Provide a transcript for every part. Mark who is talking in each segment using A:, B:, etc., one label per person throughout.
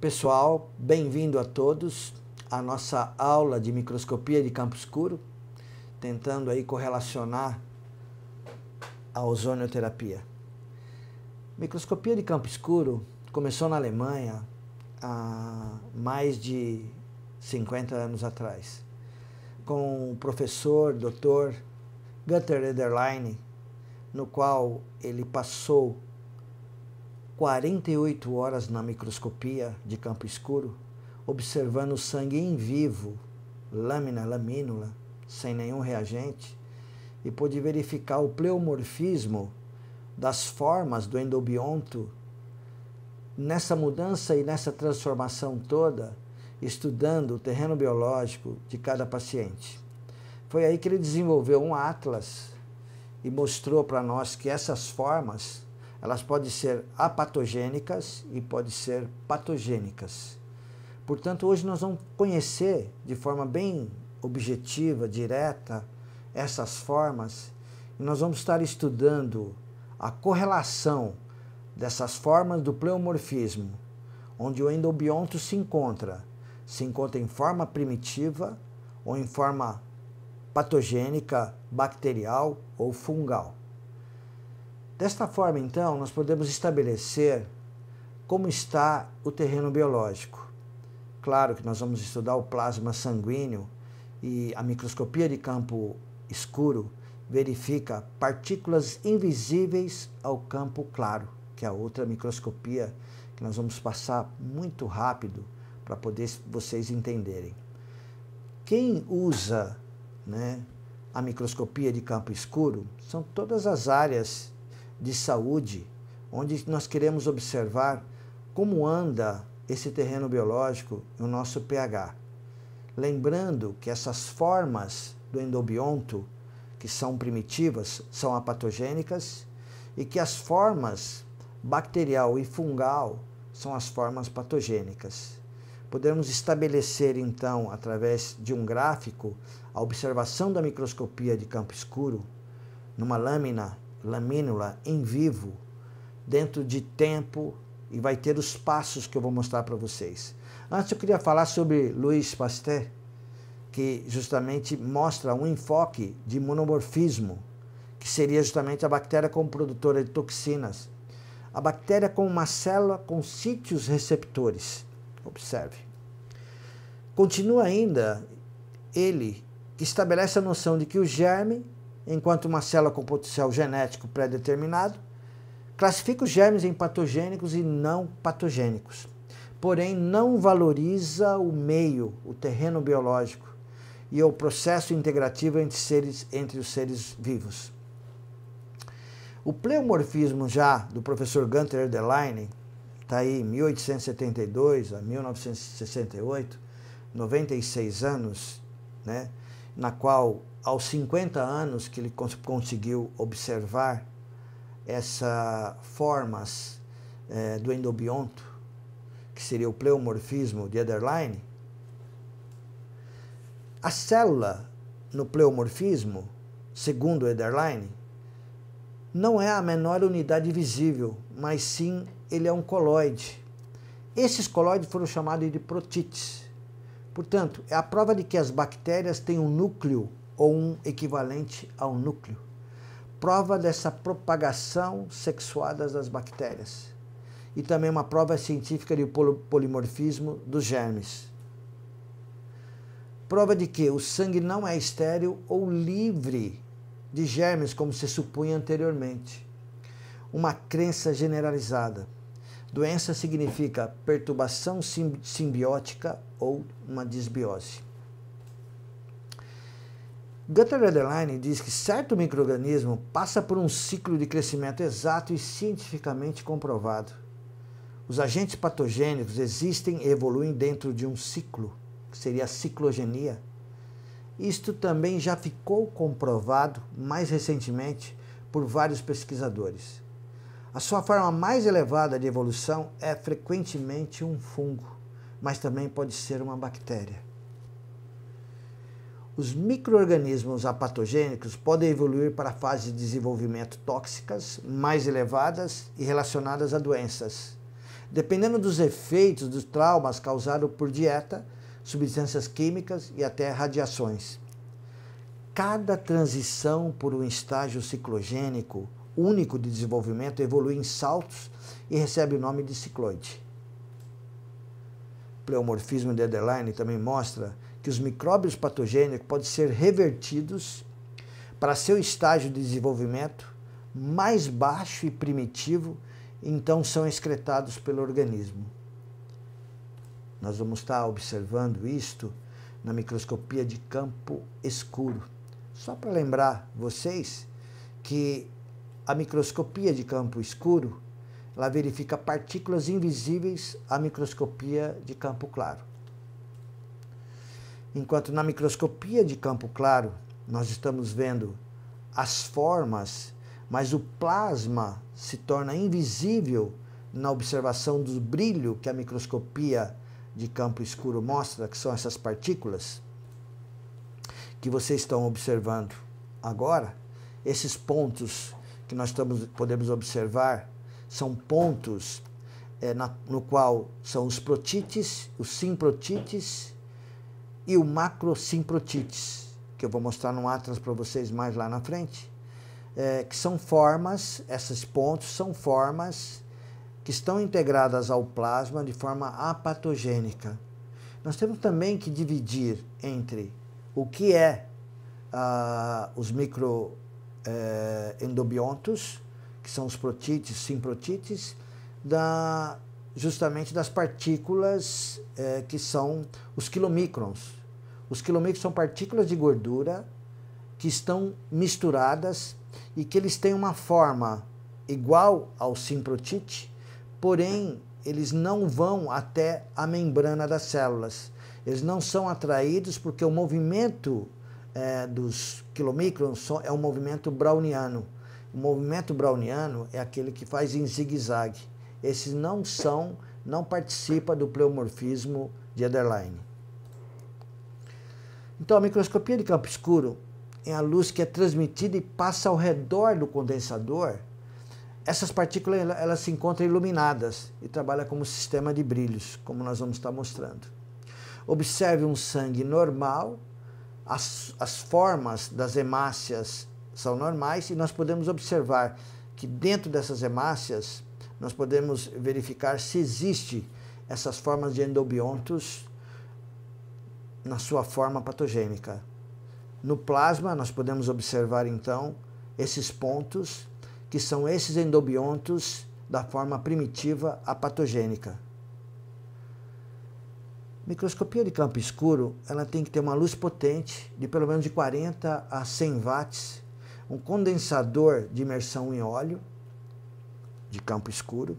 A: Pessoal, bem-vindo a todos à nossa aula de microscopia de campo escuro, tentando aí correlacionar a ozonioterapia. Microscopia de campo escuro começou na Alemanha há mais de 50 anos atrás, com o professor Dr. Gunther Ehrlein, no qual ele passou 48 horas na microscopia de campo escuro, observando o sangue em vivo, lâmina, lamínula, sem nenhum reagente, e pôde verificar o pleomorfismo das formas do endobionto nessa mudança e nessa transformação toda, estudando o terreno biológico de cada paciente. Foi aí que ele desenvolveu um atlas e mostrou para nós que essas formas elas podem ser apatogênicas e podem ser patogênicas. Portanto, hoje nós vamos conhecer de forma bem objetiva, direta, essas formas, e nós vamos estar estudando a correlação dessas formas do pleomorfismo, onde o endobionto se encontra em forma primitiva ou em forma patogênica, bacterial ou fungal. Desta forma, então, nós podemos estabelecer como está o terreno biológico. Claro que nós vamos estudar o plasma sanguíneo e a microscopia de campo escuro verifica partículas invisíveis ao campo claro, que é a outra microscopia que nós vamos passar muito rápido para poder vocês entenderem. Quem usa, a microscopia de campo escuro são todas as áreas de saúde, onde nós queremos observar como anda esse terreno biológico e o nosso pH. Lembrando que essas formas do endobionto, que são primitivas, são apatogênicas, e que as formas bacterial e fungal são as formas patogênicas. Podemos estabelecer, então, através de um gráfico, a observação da microscopia de campo escuro numa lamínula em vivo, dentro de tempo, e vai ter os passos que eu vou mostrar para vocês. Antes eu queria falar sobre Louis Pasteur, que justamente mostra um enfoque de monomorfismo, que seria justamente a bactéria como produtora de toxinas. A bactéria como uma célula com sítios receptores. Observe. Continua ainda ele, que estabelece a noção de que o germe, enquanto uma célula com potencial genético pré-determinado, classifica os germes em patogênicos e não patogênicos, porém não valoriza o meio, o terreno biológico e o processo integrativo entre os seres vivos. O pleomorfismo já do professor Gunther Ehrlein, está aí 1872 a 1968, 96 anos, na qual aos 50 anos que ele conseguiu observar essas formas do endobionto, que seria o pleomorfismo de Ehrlein, a célula no pleomorfismo, segundo Ehrlein, não é a menor unidade visível, mas sim ele é um colóide. Esses colóides foram chamados de protídeos. Portanto, é a prova de que as bactérias têm um núcleo ou um equivalente ao núcleo. Prova dessa propagação sexuada das bactérias. E também uma prova científica de polimorfismo dos germes. Prova de que o sangue não é estéril ou livre de germes, como se supunha anteriormente. Uma crença generalizada. Doença significa perturbação simbiótica ou uma disbiose. Gunther Ehrlein diz que certo micro-organismo passa por um ciclo de crescimento exato e cientificamente comprovado. Os agentes patogênicos existem e evoluem dentro de um ciclo, que seria a ciclogenia. Isto também já ficou comprovado mais recentemente por vários pesquisadores. A sua forma mais elevada de evolução é frequentemente um fungo, mas também pode ser uma bactéria. Os micro-organismos apatogênicos podem evoluir para fases de desenvolvimento tóxicas mais elevadas e relacionadas a doenças, dependendo dos efeitos dos traumas causados por dieta, substâncias químicas e até radiações. Cada transição por um estágio ciclogênico único de desenvolvimento evolui em saltos e recebe o nome de cicloide. O pleomorfismo de Ederlein também mostra que os micróbios patogênicos podem ser revertidos para seu estágio de desenvolvimento mais baixo e primitivo, e então são excretados pelo organismo. Nós vamos estar observando isto na microscopia de campo escuro. Só para lembrar vocês que a microscopia de campo escuro, ela verifica partículas invisíveis à microscopia de campo claro. Enquanto na microscopia de campo claro, nós estamos vendo as formas, mas o plasma se torna invisível na observação do brilho que a microscopia de campo escuro mostra, que são essas partículas que vocês estão observando agora. Esses pontos que nós podemos observar são pontos no qual são os protíteis, os simprotíteis e o macrosimprotíteis, que eu vou mostrar no Atlas para vocês mais lá na frente, que são formas, esses pontos são formas que estão integradas ao plasma de forma apatogênica. Nós temos também que dividir entre o que os microendobiontos, que são os protíteis, simprotíteis, justamente das partículas que são os quilomicrons. Os quilomicrons são partículas de gordura que estão misturadas e que eles têm uma forma igual ao simprotite, porém eles não vão até a membrana das células. Eles não são atraídos porque o movimento dos quilomicrons é um movimento browniano. O movimento browniano é aquele que faz em zigue-zague. Esses não participam do pleomorfismo de Ederlein. Então, a microscopia de campo escuro é a luz que é transmitida e passa ao redor do condensador. Essas partículas elas se encontram iluminadas e trabalham como sistema de brilhos, como nós vamos estar mostrando. Observe um sangue normal, as formas das hemácias são normais e nós podemos observar que dentro dessas hemácias nós podemos verificar se existe essas formas de endobiontos na sua forma patogênica. No plasma nós podemos observar então esses pontos que são esses endobiontos da forma primitiva apatogênica. Microscopia de campo escuro, ela tem que ter uma luz potente de pelo menos de 40 a 100 watts, um condensador de imersão em óleo de campo escuro.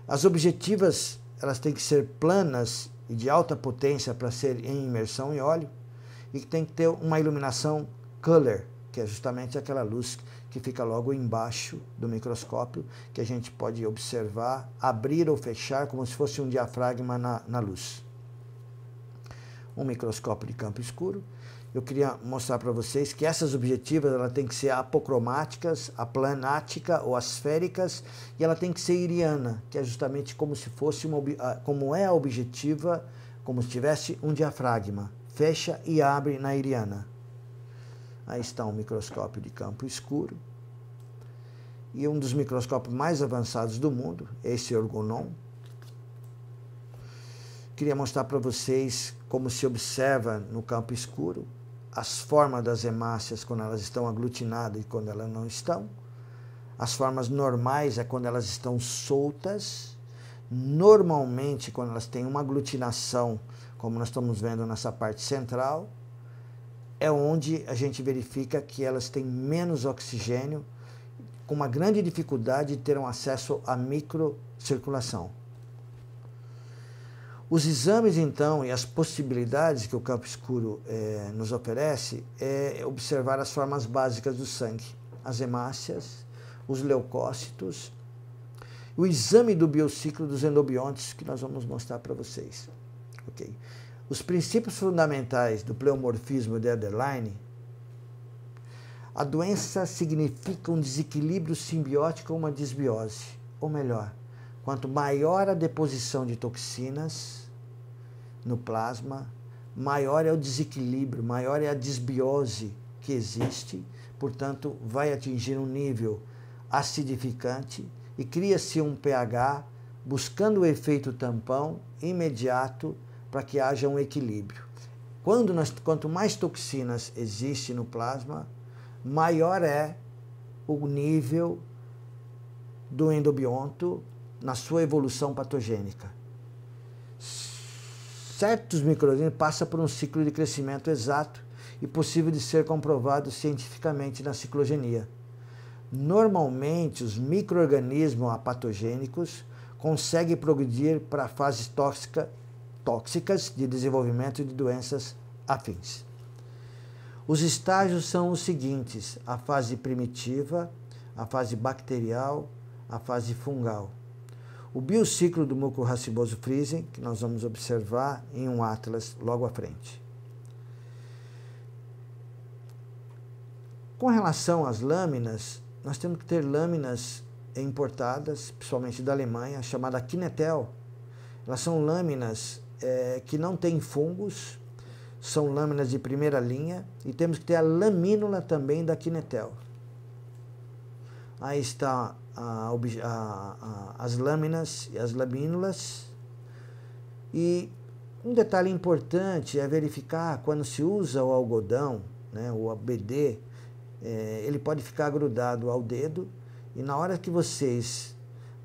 A: As objetivas, elas têm que ser planas e de alta potência para ser em imersão em óleo, e tem que ter uma iluminação color, que é justamente aquela luz que fica logo embaixo do microscópio, que a gente pode observar, abrir ou fechar como se fosse um diafragma na luz. Um microscópio de campo escuro. Eu queria mostrar para vocês que essas objetivas ela tem que ser apocromáticas, aplanática ou asféricas, e ela tem que ser iriana, que é justamente como se fosse como é a objetiva, como se tivesse um diafragma. Fecha e abre na iriana. Aí está um microscópio de campo escuro. E um dos microscópios mais avançados do mundo, esse Orgonon. Queria mostrar para vocês como se observa no campo escuro as formas das hemácias quando elas estão aglutinadas e quando elas não estão. As formas normais é quando elas estão soltas. Normalmente, quando elas têm uma aglutinação, como nós estamos vendo nessa parte central, é onde a gente verifica que elas têm menos oxigênio, com uma grande dificuldade de ter um acesso à microcirculação. Os exames, então, e as possibilidades que o campo escuro nos oferece é observar as formas básicas do sangue, as hemácias, os leucócitos, o exame do biociclo dos endobiontes, que nós vamos mostrar para vocês. Okay. Os princípios fundamentais do pleomorfismo de Ederlein: a doença significa um desequilíbrio simbiótico ou uma disbiose, ou melhor, Quanto maior a deposição de toxinas no plasma, maior é o desequilíbrio, maior é a desbiose que existe, portanto, vai atingir um nível acidificante e cria-se um pH buscando o efeito tampão imediato para que haja um equilíbrio. Quanto mais toxinas existe no plasma, maior é o nível do endobionto na sua evolução patogênica. Certos micro-organismos passam por um ciclo de crescimento exato e possível de ser comprovado cientificamente na ciclogenia. Normalmente, os micro-organismos apatogênicos conseguem progredir para fases tóxicas de desenvolvimento de doenças afins. Os estágios são os seguintes: a fase primitiva, a fase bacterial, a fase fungal. O biociclo do muco racemoso Friesen, que nós vamos observar em um atlas logo à frente. Com relação às lâminas, nós temos que ter lâminas importadas, principalmente da Alemanha, chamada Kinetel. Elas são lâminas que não têm fungos, são lâminas de primeira linha, e temos que ter a lamínula também da Kinetel. Aí está as lâminas e as lamínulas. E um detalhe importante é verificar quando se usa o algodão, né, o ABD, ele pode ficar grudado ao dedo, e na hora que vocês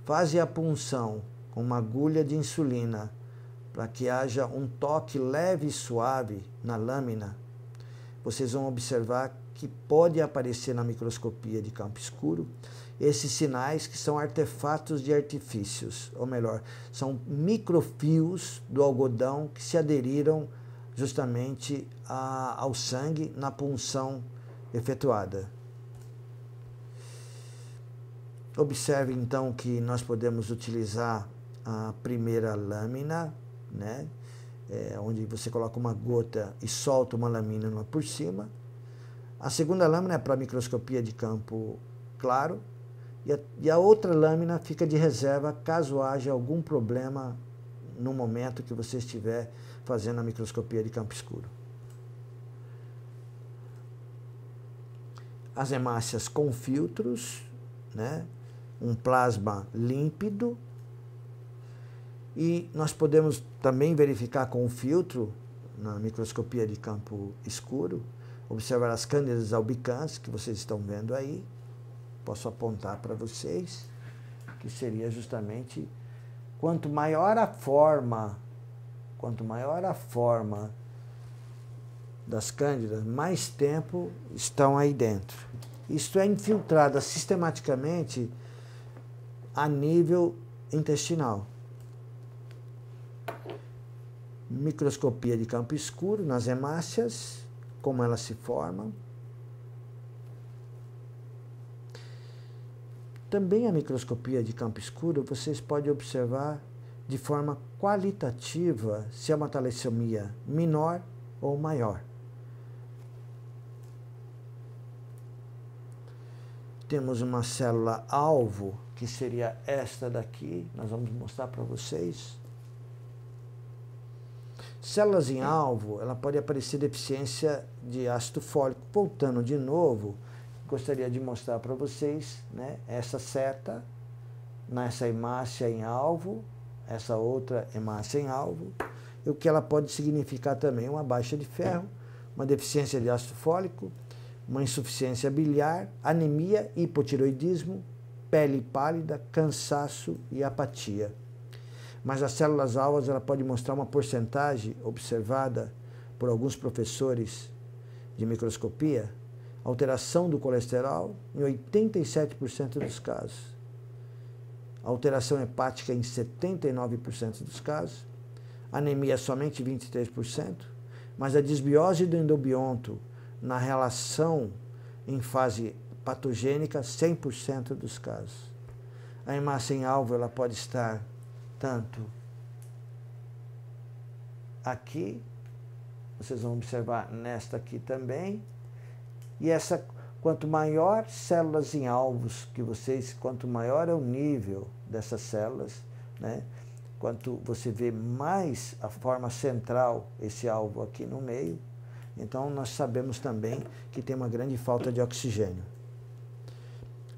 A: fazem a punção com uma agulha de insulina para que haja um toque leve e suave na lâmina, vocês vão observar que pode aparecer na microscopia de campo escuro esses sinais que são artefatos de artifícios, ou melhor, são microfios do algodão que se aderiram justamente ao sangue na punção efetuada. Observe então que nós podemos utilizar a primeira lâmina, né, onde você coloca uma gota e solta uma lamina por cima. A segunda lâmina é para microscopia de campo claro, e a outra lâmina fica de reserva caso haja algum problema no momento que você estiver fazendo a microscopia de campo escuro. As hemácias com filtros, né? Um plasma límpido, e nós podemos também verificar com o filtro, na microscopia de campo escuro, observar as cândidas albicans, que vocês estão vendo aí. Posso apontar para vocês, que seria justamente, quanto maior a forma das cândidas, mais tempo estão aí dentro. Isto é infiltrada sistematicamente a nível intestinal. Microscopia de campo escuro nas hemácias, como elas se formam. Também a microscopia de campo escuro, vocês podem observar de forma qualitativa se é uma talassemia menor ou maior. Temos uma célula alvo, que seria esta daqui, nós vamos mostrar para vocês. Células em alvo, ela pode aparecer deficiência de ácido fólico. Voltando de novo, gostaria de mostrar para vocês, né, essa seta nessa hemácia em alvo, essa outra hemácia em alvo, e o que ela pode significar também: uma baixa de ferro, uma deficiência de ácido fólico, uma insuficiência biliar, anemia, hipotiroidismo, pele pálida, cansaço e apatia. Mas as células alvas, ela pode mostrar uma porcentagem observada por alguns professores de microscopia, alteração do colesterol em 87% dos casos, alteração hepática em 79% dos casos, anemia somente 23%, mas a desbiose do endobionto na relação em fase patogênica, 100% dos casos. A hemácia em alvo, ela pode estar tanto aqui, vocês vão observar nesta aqui também, e essa quanto maior células em alvos que vocês, quanto maior é o nível dessas células, né? Quanto você vê mais a forma central, esse alvo aqui no meio, então nós sabemos também que tem uma grande falta de oxigênio.